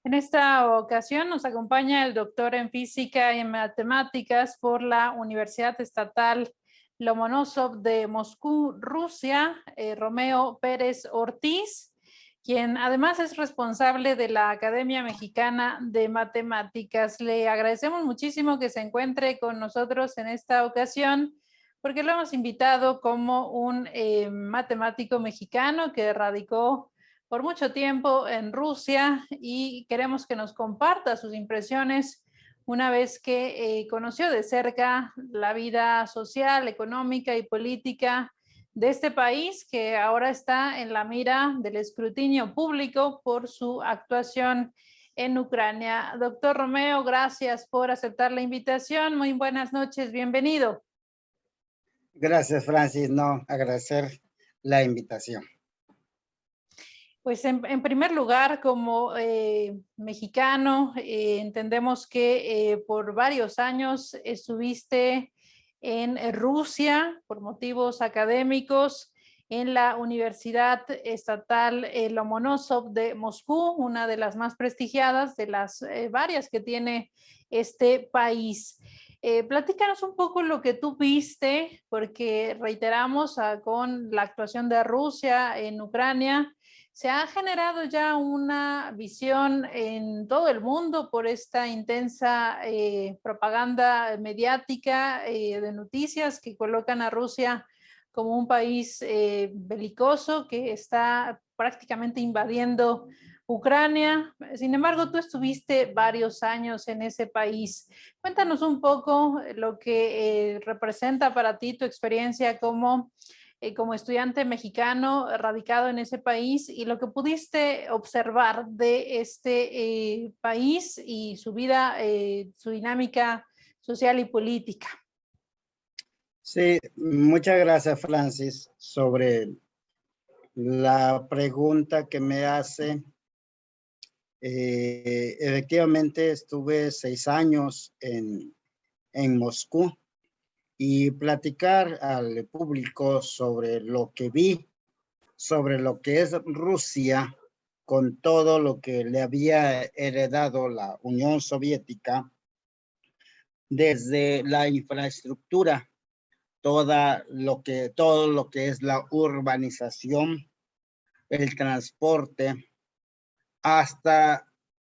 En esta ocasión nos acompaña el doctor en física y en matemáticas por la Universidad Estatal Lomonosov de Moscú, Rusia, Romeo Pérez Ortiz, quien además es responsable de la Academia Mexicana de Matemáticas. Le agradecemos muchísimo que se encuentre con nosotros en esta ocasión, porque lo hemos invitado como un matemático mexicano que radicó por mucho tiempo en Rusia y queremos que nos comparta sus impresiones una vez que conoció de cerca la vida social, económica y política de este país que ahora está en la mira del escrutinio público por su actuación en Ucrania. Doctor Romeo, gracias por aceptar la invitación. Muy buenas noches, bienvenido. Gracias, Francis. No, agradecer la invitación. Pues en primer lugar, como mexicano, entendemos que por varios años estuviste en Rusia por motivos académicos en la Universidad Estatal Lomonosov de Moscú, una de las más prestigiadas de las varias que tiene este país. Platícanos un poco lo que tú viste, porque reiteramos con la actuación de Rusia en Ucrania, se ha generado ya una visión en todo el mundo por esta intensa propaganda mediática de noticias que colocan a Rusia como un país belicoso que está prácticamente invadiendo Ucrania. Sin embargo, tú estuviste varios años en ese país. Cuéntanos un poco lo que representa para ti tu experiencia como estudiante mexicano radicado en ese país y lo que pudiste observar de este país y su vida, su dinámica social y política. Sí, muchas gracias, Francis, sobre la pregunta que me hace. Efectivamente, estuve 6 años en Moscú y platicar al público sobre lo que vi, sobre lo que es Rusia, con todo lo que le había heredado la Unión Soviética, desde la infraestructura, todo lo que es la urbanización, el transporte, hasta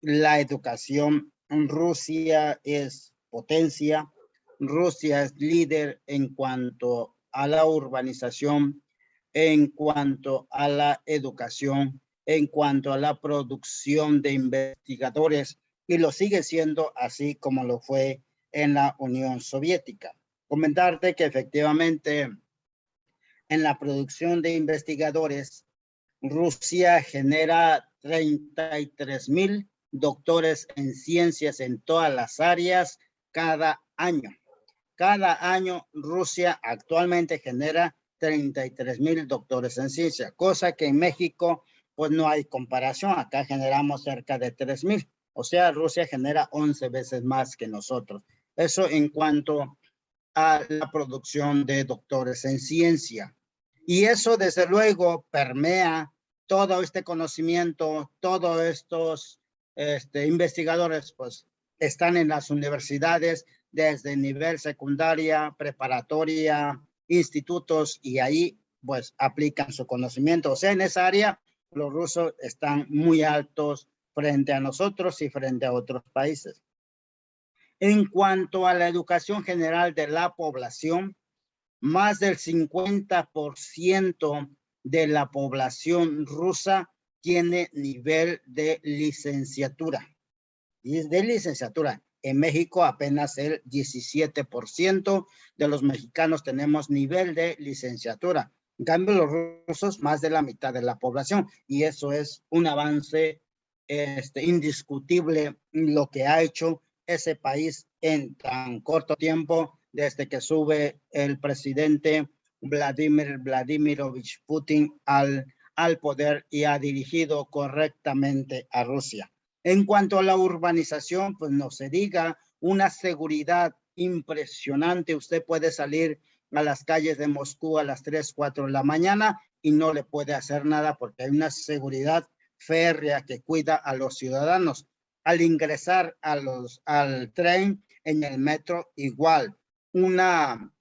la educación. Rusia es potencia, Rusia es líder en cuanto a la urbanización, en cuanto a la educación, en cuanto a la producción de investigadores, y lo sigue siendo así como lo fue en la Unión Soviética. Comentarte que efectivamente en la producción de investigadores, Rusia genera 33,000 doctores en ciencias en todas las áreas cada año. Cada año Rusia actualmente genera 33,000 doctores en ciencia, cosa que en México pues no hay comparación. Acá generamos cerca de 3,000. O sea, Rusia genera 11 veces más que nosotros. Eso en cuanto a la producción de doctores en ciencia. Y eso desde luego permea todo este conocimiento, todos estos investigadores pues están en las universidades desde nivel secundaria, preparatoria, institutos, y ahí pues aplican su conocimiento. O sea, en esa área los rusos están muy altos frente a nosotros y frente a otros países. En cuanto a la educación general de la población, más del 50% de la población rusa tiene nivel de licenciatura. Y es de licenciatura. En México apenas el 17% de los mexicanos tenemos nivel de licenciatura. En cambio, los rusos, más de la mitad de la población. Y eso es un avance indiscutible, lo que ha hecho ese país en tan corto tiempo desde que sube el presidente Vladimir Vladimirovich Putin al poder y ha dirigido correctamente a Rusia. En cuanto a la urbanización, pues no se diga, una seguridad impresionante. Usted puede salir a las calles de Moscú a las 3, 4 de la mañana y no le puede hacer nada porque hay una seguridad férrea que cuida a los ciudadanos. Al ingresar al tren, en el metro, igual. Un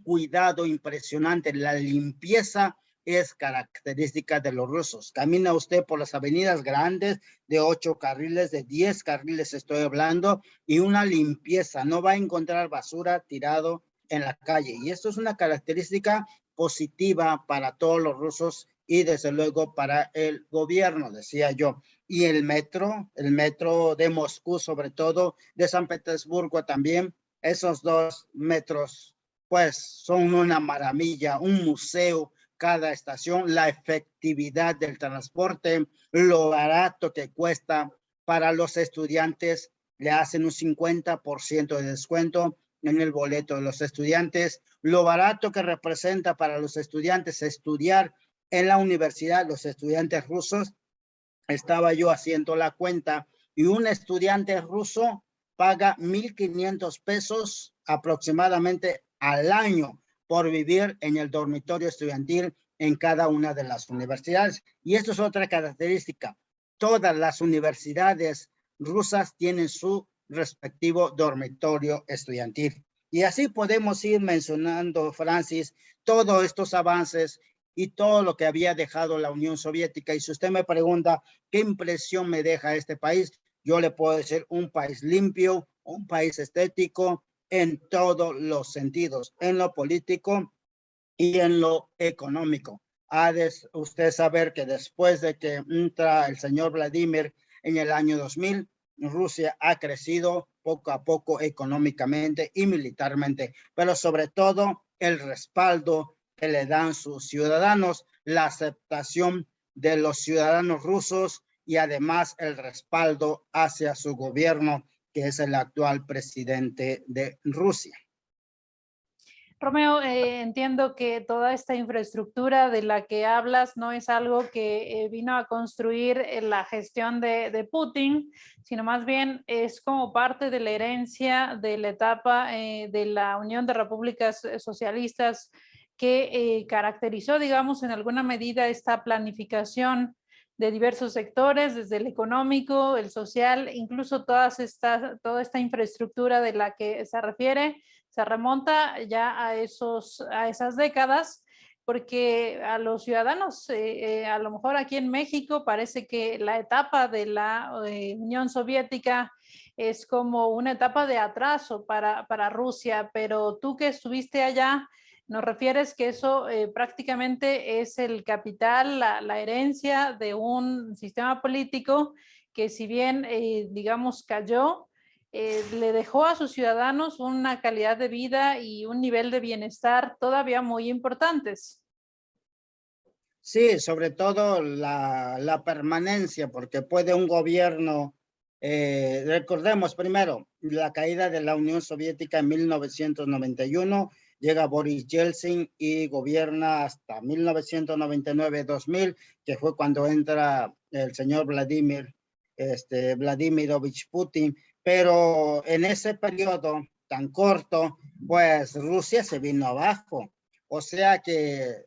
cuidado impresionante. La limpieza es característica de los rusos. Camina usted por las avenidas grandes de 8 carriles, de 10 carriles estoy hablando, y una limpieza. No va a encontrar basura tirado en la calle. Y esto es una característica positiva para todos los rusos y desde luego para el gobierno, decía yo. Y el metro de Moscú, sobre todo, de San Petersburgo también, esos dos metros, pues son una maravilla, un museo cada estación, la efectividad del transporte, lo barato que cuesta para los estudiantes, le hacen un 50% de descuento en el boleto de los estudiantes, lo barato que representa para los estudiantes estudiar en la universidad, los estudiantes rusos. Estaba yo haciendo la cuenta y un estudiante ruso paga 1,500 pesos aproximadamente al año por vivir en el dormitorio estudiantil en cada una de las universidades. Y esto es otra característica. Todas las universidades rusas tienen su respectivo dormitorio estudiantil. Y así podemos ir mencionando, Francis, todos estos avances y todo lo que había dejado la Unión Soviética. Y si usted me pregunta qué impresión me deja este país, yo le puedo decir un país limpio, un país estético en todos los sentidos, en lo político y en lo económico. Ha de usted saber que después de que entra el señor Vladimir en el año 2000, Rusia ha crecido poco a poco económicamente y militarmente, pero sobre todo el respaldo que le dan sus ciudadanos, la aceptación de los ciudadanos rusos y además el respaldo hacia su gobierno, que es el actual presidente de Rusia. Romeo, entiendo que toda esta infraestructura de la que hablas no es algo que vino a construir la gestión de Putin, sino más bien es como parte de la herencia de la etapa de la Unión de Repúblicas Socialistas que caracterizó, digamos, en alguna medida esta planificación de diversos sectores, desde el económico, el social, incluso toda esta infraestructura de la que se refiere, se remonta ya a esas décadas, porque a los ciudadanos, a lo mejor aquí en México, parece que la etapa de la Unión Soviética es como una etapa de atraso para Rusia, pero tú que estuviste allá, nos refieres que eso prácticamente es el capital, la herencia de un sistema político que si bien, digamos, cayó, le dejó a sus ciudadanos una calidad de vida y un nivel de bienestar todavía muy importantes. Sí, sobre todo la permanencia, porque puede un gobierno, recordemos primero, la caída de la Unión Soviética en 1991, llega Boris Yeltsin y gobierna hasta 1999-2000, que fue cuando entra el señor Vladimirovich Putin, pero en ese periodo tan corto, pues Rusia se vino abajo. O sea que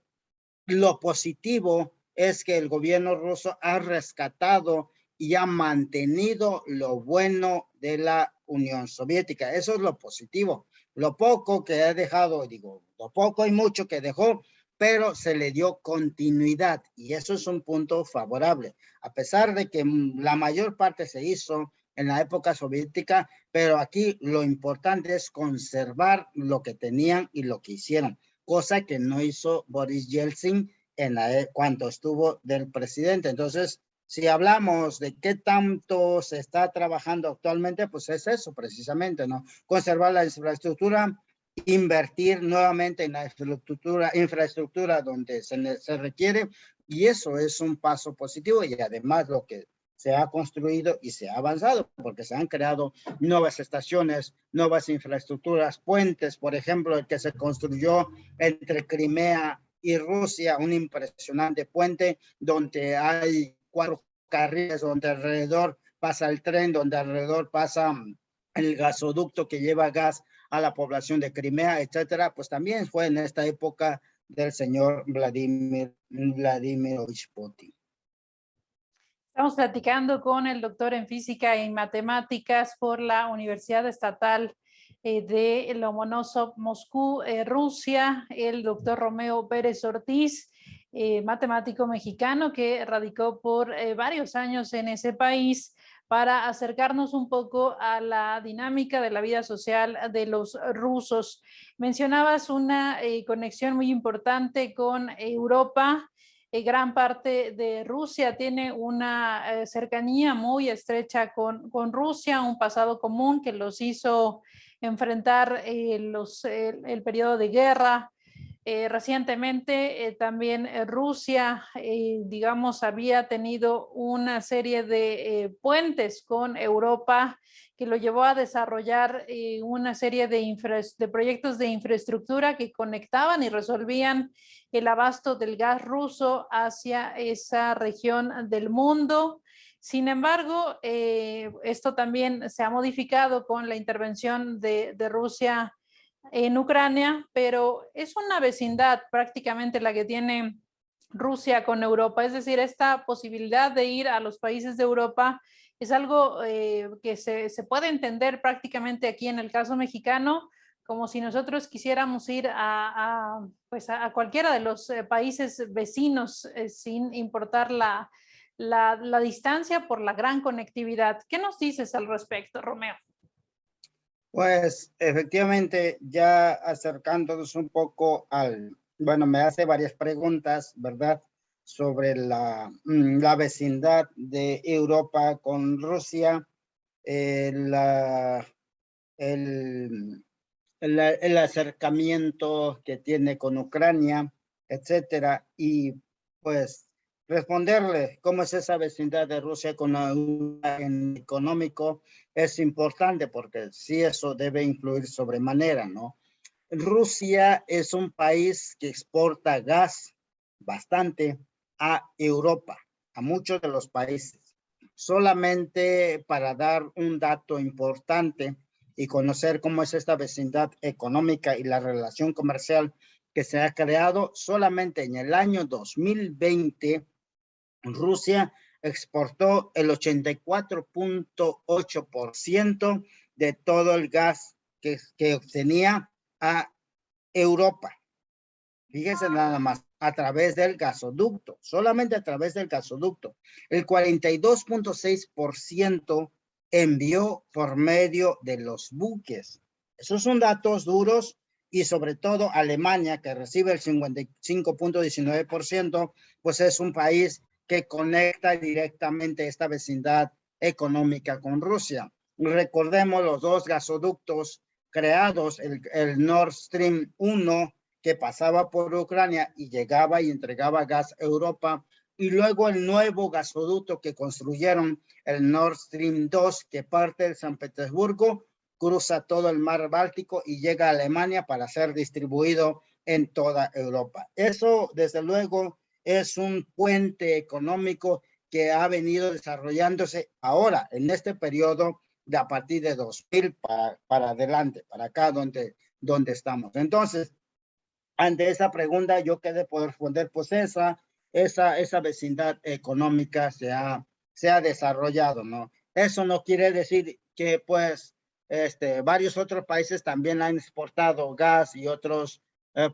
lo positivo es que el gobierno ruso ha rescatado y ha mantenido lo bueno de la Unión Soviética. Eso es lo positivo. Lo poco que ha dejado, digo, lo poco y mucho que dejó, pero se le dio continuidad y eso es un punto favorable. A pesar de que la mayor parte se hizo en la época soviética, pero aquí lo importante es conservar lo que tenían y lo que hicieron, cosa que no hizo Boris Yeltsin cuando estuvo del presidente. Entonces, si hablamos de qué tanto se está trabajando actualmente, pues es eso precisamente, ¿no? Conservar la infraestructura, invertir nuevamente en la infraestructura donde se requiere, y eso es un paso positivo y además lo que se ha construido y se ha avanzado, porque se han creado nuevas estaciones, nuevas infraestructuras, puentes, por ejemplo, el que se construyó entre Crimea y Rusia, un impresionante puente donde hay 4 carriles, donde alrededor pasa el tren, donde alrededor pasa el gasoducto que lleva gas a la población de Crimea, etcétera, pues también fue en esta época del señor Vladimirovich Putin. Estamos platicando con el doctor en física y matemáticas por la Universidad Estatal de Lomonosov, Moscú, Rusia, el doctor Romeo Pérez Ortiz, matemático mexicano que radicó por varios años en ese país, para acercarnos un poco a la dinámica de la vida social de los rusos. Mencionabas una conexión muy importante con Europa. Gran parte de Rusia tiene una cercanía muy estrecha con Rusia, un pasado común que los hizo enfrentar el periodo de guerra. Recientemente también Rusia, digamos, había tenido una serie de puentes con Europa que lo llevó a desarrollar una serie de proyectos de infraestructura que conectaban y resolvían el abasto del gas ruso hacia esa región del mundo. Sin embargo, esto también se ha modificado con la intervención de Rusia en Ucrania, pero es una vecindad prácticamente la que tiene Rusia con Europa. Es decir, esta posibilidad de ir a los países de Europa es algo que se puede entender prácticamente aquí en el caso mexicano, como si nosotros quisiéramos ir pues a cualquiera de los países vecinos sin importar la distancia por la gran conectividad. ¿Qué nos dices al respecto, Romeo? Pues efectivamente, ya acercándonos un poco bueno, me hace varias preguntas, ¿verdad? Sobre la vecindad de Europa con Rusia, el, el acercamiento que tiene con Ucrania, etcétera, y pues responderle cómo es esa vecindad de Rusia con en económico es importante, porque sí, eso debe influir sobremanera, ¿no? Rusia es un país que exporta gas bastante a Europa, a muchos de los países. Solamente para dar un dato importante y conocer cómo es esta vecindad económica y la relación comercial que se ha creado, solamente en el año 2020, Rusia exportó el 84.8% de todo el gas que obtenía a Europa. Fíjense nada más, a través del gasoducto, solamente a través del gasoducto. El 42.6% envió por medio de los buques. Esos son datos duros, y sobre todo Alemania, que recibe el 55.19%, pues es un país que conecta directamente esta vecindad económica con Rusia. Recordemos los dos gasoductos creados, el Nord Stream 1, que pasaba por Ucrania y llegaba y entregaba gas a Europa, y luego el nuevo gasoducto que construyeron, el Nord Stream 2, que parte de San Petersburgo, cruza todo el mar Báltico y llega a Alemania para ser distribuido en toda Europa. Eso, desde luego, es un puente económico que ha venido desarrollándose ahora, en este periodo de a partir de 2000 para adelante, para acá donde estamos. Entonces, ante esa pregunta, yo quedé por responder, pues esa vecindad económica se ha desarrollado, ¿no? Eso no quiere decir que, pues, varios otros países también han exportado gas y otros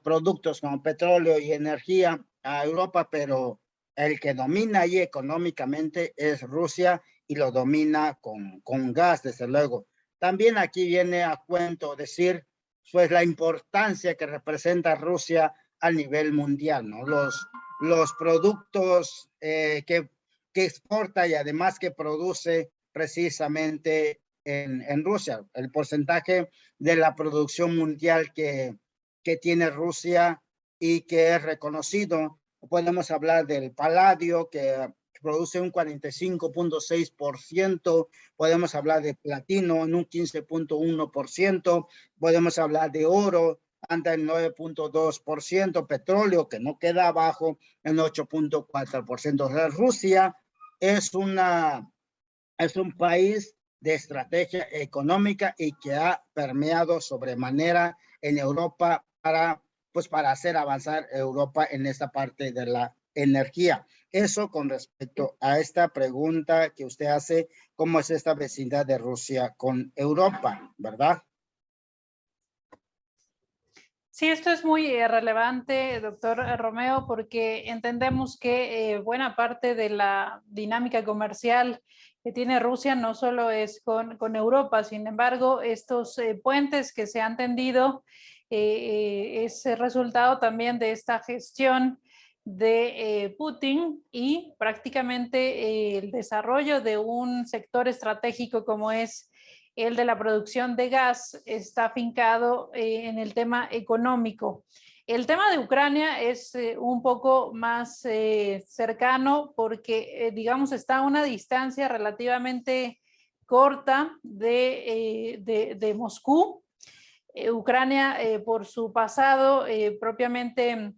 productos como petróleo y energía a Europa, pero el que domina ahí económicamente es Rusia, y lo domina con gas, desde luego. También aquí viene a cuento decir, pues, la importancia que representa Rusia a nivel mundial, ¿no? Los productos que exporta y además que produce precisamente en Rusia. El porcentaje de la producción mundial que tiene Rusia y que es reconocido. Podemos hablar del paladio, que produce un 45.6%, podemos hablar de platino en un 15.1%, podemos hablar de oro, anda en 9.2%, petróleo, que no queda abajo, en 8.4%. O sea, Rusia es un país de estrategia económica y que ha permeado sobremanera en Europa para hacer avanzar Europa en esta parte de la energía. Eso con respecto a esta pregunta que usted hace, ¿cómo es esta vecindad de Rusia con Europa, verdad? Sí, esto es muy relevante, doctor Romeo, porque entendemos que buena parte de la dinámica comercial que tiene Rusia no solo es con Europa, sin embargo, estos puentes que se han tendido es el resultado también de esta gestión de Putin y prácticamente el desarrollo de un sector estratégico como es el de la producción de gas está afincado en el tema económico. El tema de Ucrania es un poco más cercano porque, digamos, está a una distancia relativamente corta de Moscú. Ucrania, por su pasado, propiamente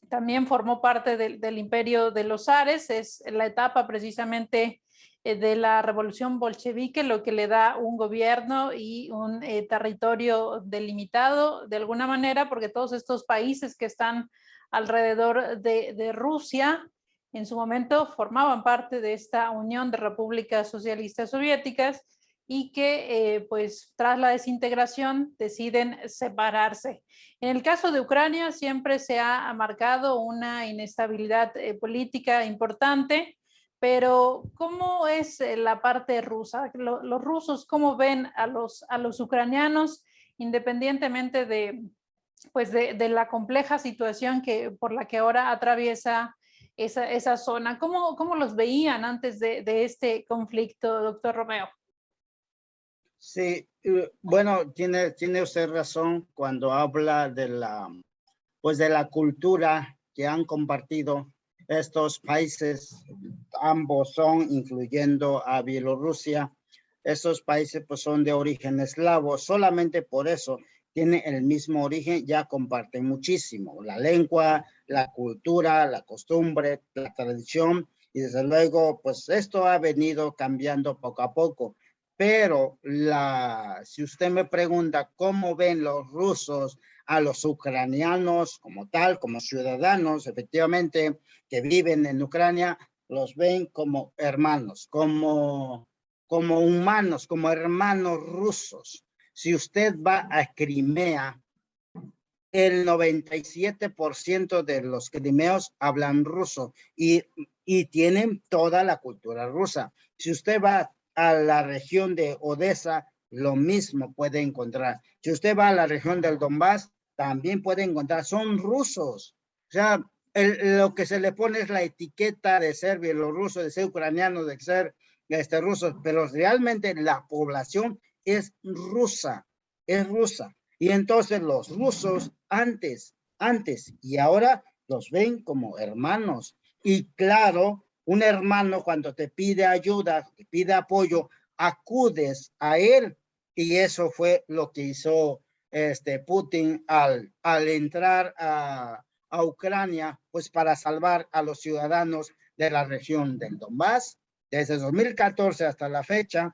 también formó parte del imperio de los zares, es la etapa precisamente de la revolución bolchevique, lo que le da un gobierno y un territorio delimitado de alguna manera, porque todos estos países que están alrededor de Rusia en su momento formaban parte de esta Unión de Repúblicas Socialistas Soviéticas y que pues tras la desintegración deciden separarse. En el caso de Ucrania siempre se ha marcado una inestabilidad política importante, pero ¿cómo es la parte rusa? Los rusos, ¿cómo ven a los ucranianos independientemente de la compleja situación por la que ahora atraviesa esa zona? ¿Cómo los veían antes de este conflicto, doctor Romeo? Sí, bueno, tiene usted razón cuando habla de la cultura que han compartido estos países. Ambos son, incluyendo a Bielorrusia. Estos países pues son de origen eslavo, solamente por eso tienen el mismo origen, ya comparten muchísimo, la lengua, la cultura, la costumbre, la tradición, y desde luego pues esto ha venido cambiando poco a poco. Pero si usted me pregunta cómo ven los rusos a los ucranianos como tal, como ciudadanos, efectivamente, que viven en Ucrania, los ven como hermanos, como humanos, como hermanos rusos. Si usted va a Crimea, el 97% de los crimeos hablan ruso y tienen toda la cultura rusa. Si usted va a la región de Odessa, lo mismo puede encontrar. Si usted va a la región del Donbass, también puede encontrar, son rusos. O sea, lo que se le pone es la etiqueta de ser bielorruso, de ser ucraniano, de ser ruso, pero realmente la población es rusa, es rusa. Y entonces los rusos antes y ahora los ven como hermanos. Y claro, un hermano cuando te pide ayuda, te pide apoyo, acudes a él. Y eso fue lo que hizo Putin al entrar a Ucrania, pues para salvar a los ciudadanos de la región del Donbass. Desde 2014 hasta la fecha,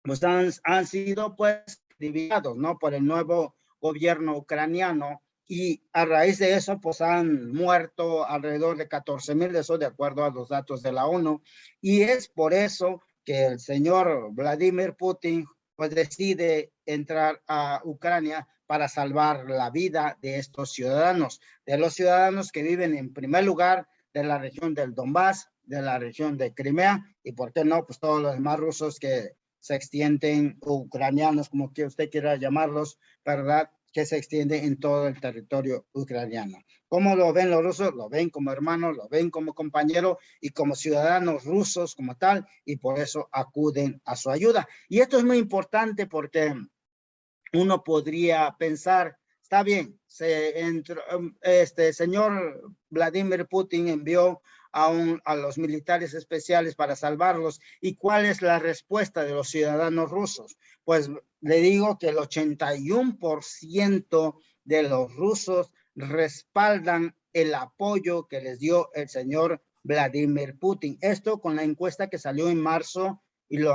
pues han sido pues divididos, ¿no? Por el nuevo gobierno ucraniano, y a raíz de eso pues han muerto alrededor de 14,000, eso de acuerdo a los datos de la ONU, y es por eso que el señor Vladimir Putin pues decide entrar a Ucrania para salvar la vida de estos ciudadanos, de los ciudadanos que viven en primer lugar de la región del Donbass, de la región de Crimea, y por qué no, pues todos los demás rusos que se extienden, ucranianos, como que usted quiera llamarlos, ¿verdad? Que se extiende en todo el territorio ucraniano. ¿Cómo lo ven los rusos? Lo ven como hermanos, lo ven como compañeros y como ciudadanos rusos como tal, y por eso acuden a su ayuda. Y esto es muy importante porque uno podría pensar, está bien, señor Vladimir Putin envió a los militares especiales para salvarlos. ¿Y cuál es la respuesta de los ciudadanos rusos? Pues le digo que el 81% de los rusos respaldan el apoyo que les dio el señor Vladimir Putin. Esto con la encuesta que salió en marzo y lo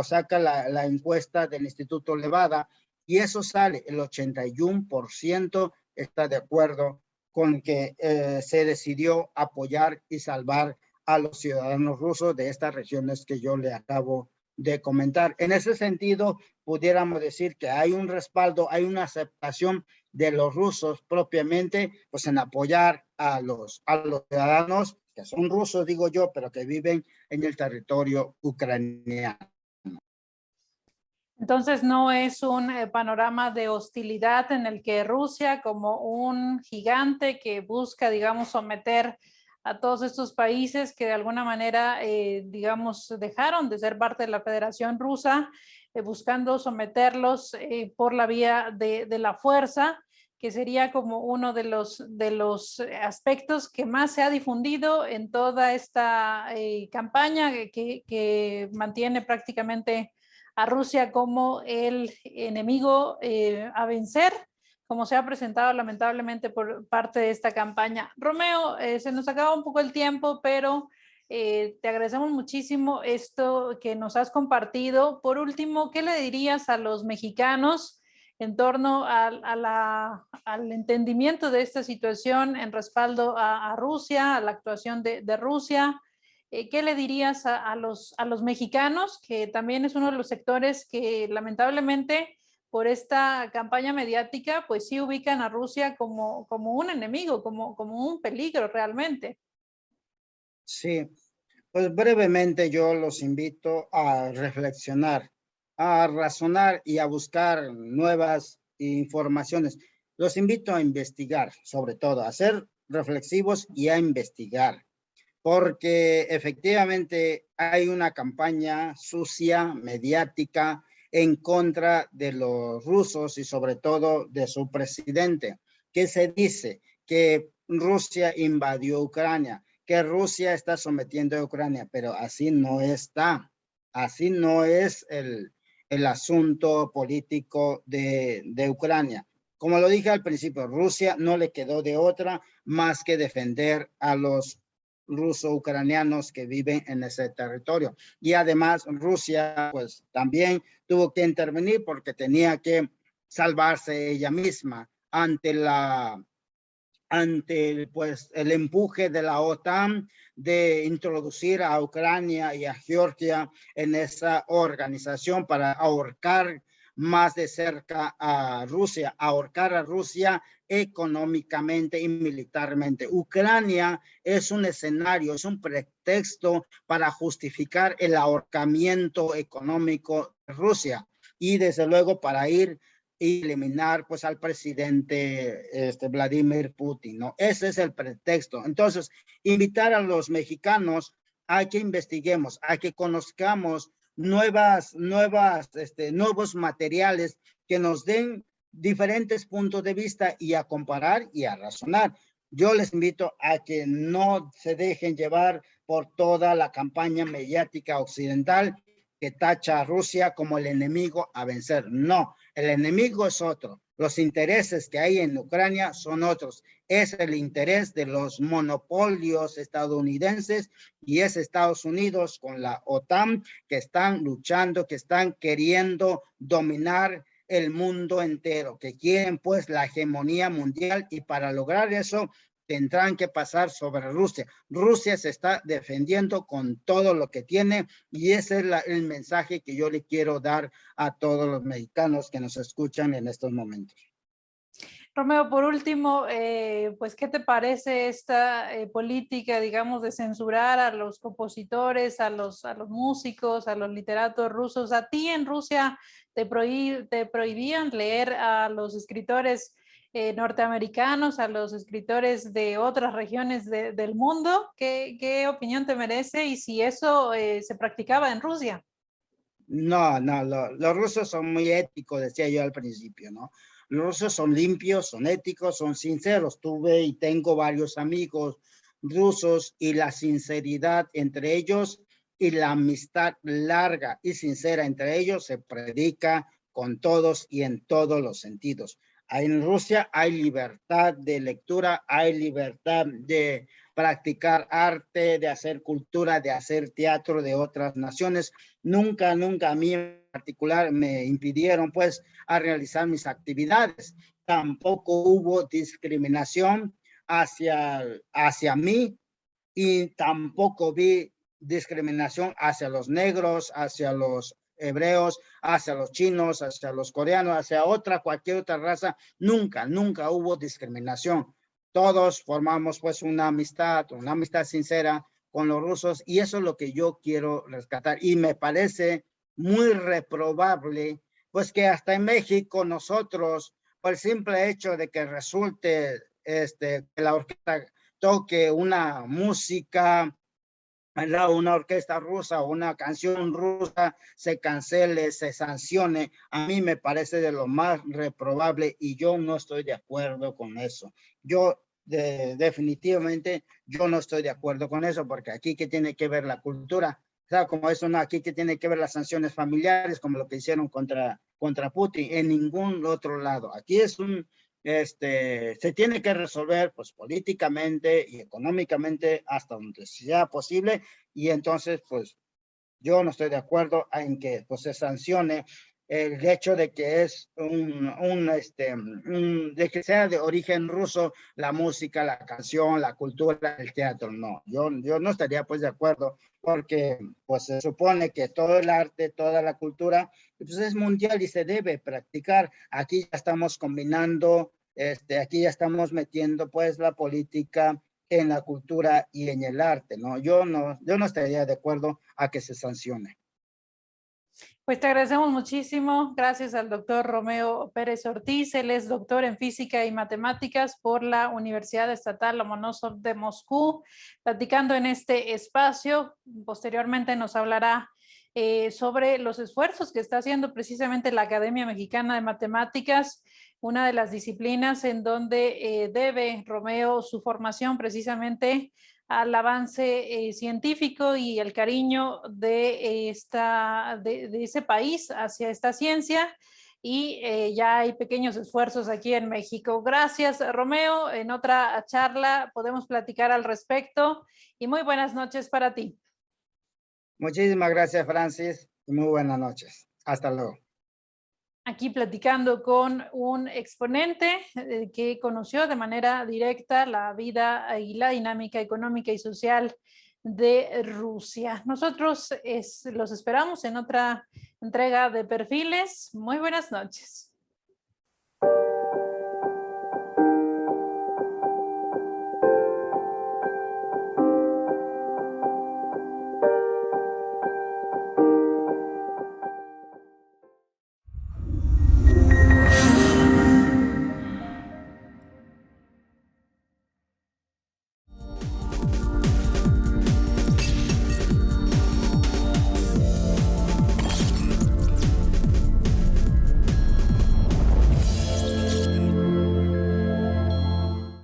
saca la encuesta del Instituto Levada, y eso sale, el 81% está de acuerdo con que se decidió apoyar y salvar a los ciudadanos rusos de estas regiones que yo le acabo de comentar. En ese sentido, pudiéramos decir que hay un respaldo, hay una aceptación de los rusos propiamente, pues en apoyar a los ciudadanos que son rusos, digo yo, pero que viven en el territorio ucraniano. Entonces no es un panorama de hostilidad en el que Rusia, como un gigante que busca, digamos, someter a todos estos países que de alguna manera, digamos, dejaron de ser parte de la Federación Rusa, buscando someterlos por la vía de la fuerza, que sería como uno de los aspectos que más se ha difundido en toda esta campaña que mantiene prácticamente a Rusia como el enemigo a vencer, como se ha presentado lamentablemente por parte de esta campaña. Romeo, se nos acaba un poco el tiempo, pero te agradecemos muchísimo esto que nos has compartido. Por último, ¿qué le dirías a los mexicanos en torno al entendimiento de esta situación en respaldo a Rusia, a la actuación de Rusia? ¿Qué le dirías a los mexicanos, que también es uno de los sectores que lamentablemente por esta campaña mediática, pues sí ubican a Rusia como un enemigo, como un peligro realmente? Sí, pues brevemente yo los invito a reflexionar, a razonar y a buscar nuevas informaciones. Los invito a investigar, sobre todo, a ser reflexivos y a investigar, porque efectivamente hay una campaña sucia, mediática, en contra de los rusos y sobre todo de su presidente, que se dice que Rusia invadió Ucrania, que Rusia está sometiendo a Ucrania, pero así no está. Así no es el asunto político de Ucrania. Como lo dije al principio, Rusia no le quedó de otra más que defender a los ruso-ucranianos que viven en ese territorio. Y además Rusia pues también tuvo que intervenir porque tenía que salvarse ella misma ante pues el empuje de la OTAN de introducir a Ucrania y a Georgia en esa organización para ahorcar más de cerca a Rusia, ahorcar a Rusia económicamente y militarmente. Ucrania es un escenario, es un pretexto para justificar el ahorcamiento económico de Rusia y desde luego para ir y eliminar pues al presidente Vladimir Putin, ¿no? Ese es el pretexto. Entonces, invitar a los mexicanos a que investiguemos, a que conozcamos nuevos materiales que nos den diferentes puntos de vista y a comparar y a razonar. Yo les invito a que no se dejen llevar por toda la campaña mediática occidental que tacha a Rusia como el enemigo a vencer. No, el enemigo es otro. Los intereses que hay en Ucrania son otros. Es el interés de los monopolios estadounidenses y es Estados Unidos con la OTAN que están luchando, que están queriendo dominar el mundo entero, que quieren pues la hegemonía mundial y para lograr eso tendrán que pasar sobre Rusia. Rusia se está defendiendo con todo lo que tiene y ese es el mensaje que yo le quiero dar a todos los mexicanos que nos escuchan en estos momentos. Romeo, por último, pues, ¿qué te parece esta política, digamos, de censurar a los compositores, a los músicos, a los literatos rusos? ¿A ti en Rusia te prohibían leer a los escritores norteamericanos, a los escritores de otras regiones del mundo? ¿Qué opinión te merece y si eso se practicaba en Rusia? No, los rusos son muy éticos, decía yo al principio, ¿no? Los rusos son limpios, son éticos, son sinceros. Tuve y tengo varios amigos rusos y la sinceridad entre ellos y la amistad larga y sincera entre ellos se predica con todos y en todos los sentidos. En Rusia hay libertad de lectura, hay libertad de practicar arte, de hacer cultura, de hacer teatro de otras naciones. Nunca a mí en particular me impidieron pues a realizar mis actividades. Tampoco hubo discriminación hacia mí y tampoco vi discriminación hacia los negros, hacia los hebreos, hacia los chinos, hacia los coreanos, hacia cualquier otra raza. Nunca hubo discriminación. Todos formamos pues una amistad sincera con los rusos y eso es lo que yo quiero rescatar. Y me parece muy reprobable pues que hasta en México nosotros, por el simple hecho de que resulte que la orquesta toque una música, una orquesta rusa o una canción rusa, se cancele, se sancione, a mí me parece de lo más reprobable y yo no estoy de acuerdo con eso. Definitivamente, yo no estoy de acuerdo con eso, porque aquí que tiene que ver la cultura, o sea, como eso no, aquí que tiene que ver las sanciones familiares, como lo que hicieron contra Putin, en ningún otro lado. Aquí es se tiene que resolver pues políticamente y económicamente hasta donde sea posible y entonces pues yo no estoy de acuerdo en que pues se sancione el hecho de que es de que sea de origen ruso la música, la canción, la cultura, el teatro. No, yo no estaría pues de acuerdo porque pues se supone que todo el arte, toda la cultura pues es mundial y se debe practicar. Aquí ya estamos combinando, aquí ya estamos metiendo pues la política en la cultura y en el arte, ¿no? Yo no estaría de acuerdo a que se sancione. Pues te agradecemos muchísimo. Gracias al doctor Romeo Pérez Ortiz. Él es doctor en física y matemáticas por la Universidad Estatal Lomonosov de Moscú, platicando en este espacio. Posteriormente nos hablará sobre los esfuerzos que está haciendo precisamente la Academia Mexicana de Matemáticas, una de las disciplinas en donde debe Romeo su formación precisamente al avance científico y el cariño de ese país hacia esta ciencia. Y ya hay pequeños esfuerzos aquí en México. Gracias, Romeo. En otra charla podemos platicar al respecto y muy buenas noches para ti. Muchísimas gracias, Francis, y muy buenas noches. Hasta luego. Aquí platicando con un exponente que conoció de manera directa la vida y la dinámica económica y social de Rusia. Nosotros los esperamos en otra entrega de Perfiles. Muy buenas noches.